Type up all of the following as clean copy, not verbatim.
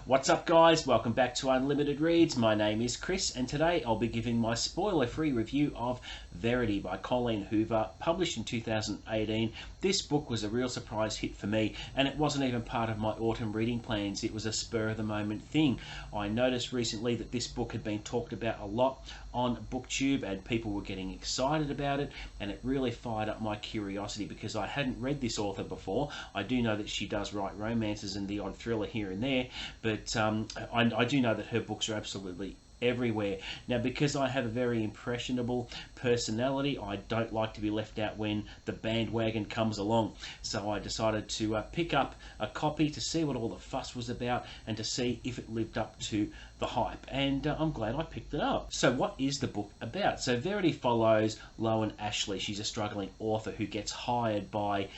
What's up guys, welcome back to Unlimited Reads. My name is Chris and today I'll be giving my spoiler-free review of Verity by Colleen Hoover, published in 2018. This book was a real surprise hit for me and it wasn't even part of my autumn reading plans. It was a spur-of-the-moment thing. I noticed recently that this book had been talked about a lot on booktube and people were getting excited about it, and it really fired up my curiosity because I hadn't read this author before. I do know that she does write romances and the odd thriller here and there, but I do know that her books are absolutely everywhere. Now, because I have a very impressionable personality, I don't like to be left out when the bandwagon comes along. So I decided to pick up a copy to see what all the fuss was about and to see if it lived up to the hype. And I'm glad I picked it up. So what is the book about? So Verity follows Lowen Ashley. She's a struggling author who gets hired by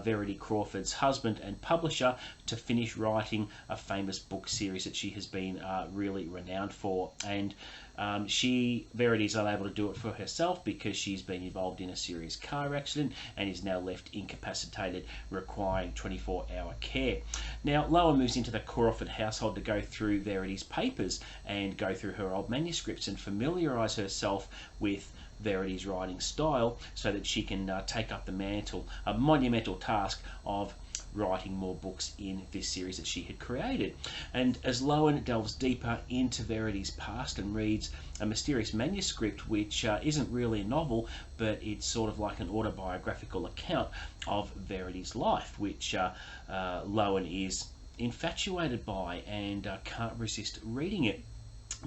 Verity Crawford's husband and publisher to finish writing a famous book series that she has been really renowned for. And Verity is unable to do it for herself because she's been involved in a serious car accident and is now left incapacitated, requiring 24-hour care. Now, Lowen moves into the Crawford household to go through Verity's papers and go through her old manuscripts and familiarise herself with Verity's writing style so that she can take up the monumental task of writing more books in this series that she had created. And as Lowen delves deeper into Verity's past and reads a mysterious manuscript which isn't really a novel, but it's sort of like an autobiographical account of Verity's life, which Lowen is infatuated by and can't resist reading it.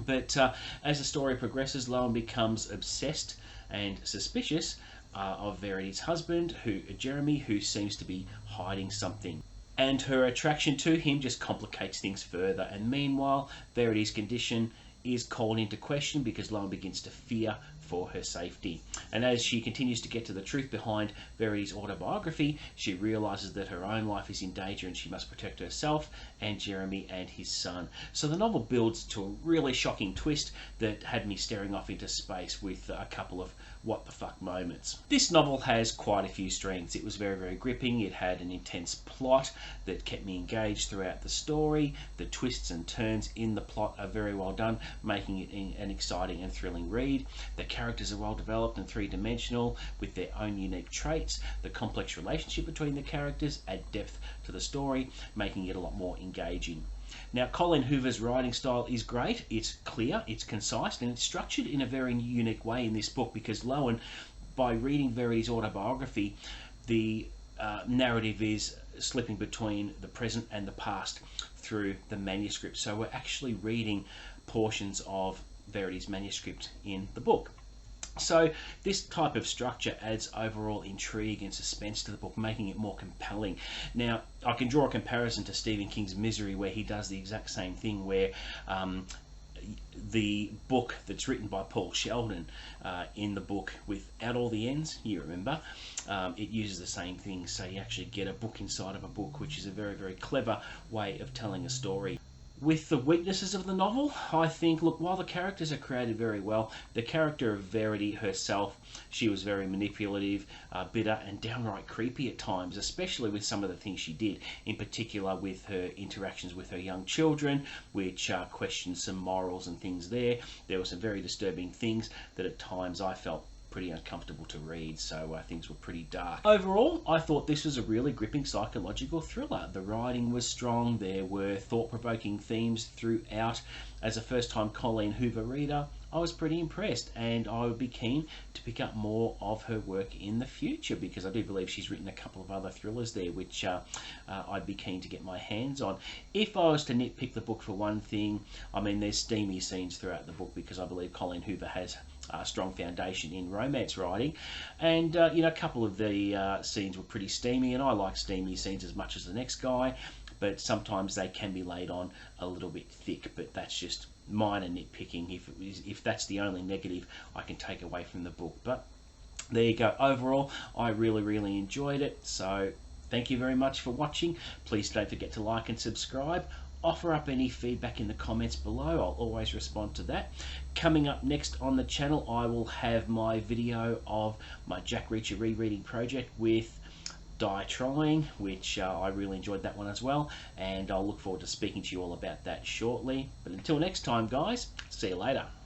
But as the story progresses, Lowen becomes obsessed and suspicious of Verity's husband, Jeremy, who seems to be hiding something. And her attraction to him just complicates things further. And meanwhile, Verity's condition is called into question because Lowen begins to fear for her safety. And as she continues to get to the truth behind Verity's autobiography, she realizes that her own life is in danger and she must protect herself and Jeremy and his son. So the novel builds to a really shocking twist that had me staring off into space with a couple of what the fuck moments. This novel has quite a few strengths. It was very, very gripping. It had an intense plot that kept me engaged throughout the story. The twists and turns in the plot are very well done, making it an exciting and thrilling read. The characters are well developed and three-dimensional with their own unique traits. The complex relationship between the characters add depth to the story, making it a lot more engaging. Now, Colleen Hoover's writing style is great. It's clear, it's concise, and it's structured in a very unique way in this book because Lowen, by reading Verity's autobiography, the narrative is slipping between the present and the past through the manuscript. So we're actually reading portions of Verity's manuscript in the book. So this type of structure adds overall intrigue and suspense to the book, making it more compelling. Now, I can draw a comparison to Stephen King's Misery, where he does the exact same thing, where the book that's written by Paul Sheldon in the book without all the ends, you remember, it uses the same thing, so you actually get a book inside of a book, which is a very, very clever way of telling a story. With the weaknesses of the novel, I think, look, while the characters are created very well, the character of Verity herself, she was very manipulative, bitter, and downright creepy at times, especially with some of the things she did, in particular with her interactions with her young children, which questioned some morals and things there. There were some very disturbing things that at times I felt pretty uncomfortable to read, so things were pretty dark. Overall, I thought this was a really gripping psychological thriller. The writing was strong, there were thought-provoking themes throughout. As a first-time Colleen Hoover reader, I was pretty impressed, and I would be keen to pick up more of her work in the future because I do believe she's written a couple of other thrillers there which I'd be keen to get my hands on. If I was to nitpick the book for one thing, I mean, there's steamy scenes throughout the book because I believe Colleen Hoover has a strong foundation in romance writing, and you know, a couple of the scenes were pretty steamy, and I like steamy scenes as much as the next guy, but sometimes they can be laid on a little bit thick, but that's just minor nitpicking. If that's the only negative I can take away from the book. But there you go. Overall, I really enjoyed it, so thank you very much for watching. Please don't forget to like and subscribe. Offer up any feedback in the comments below. I'll always respond to that. Coming up next on the channel, I will have my video of my Jack Reacher rereading project with Die Trying, which I really enjoyed that one as well, and I'll look forward to speaking to you all about that shortly. But until next time, guys, see you later.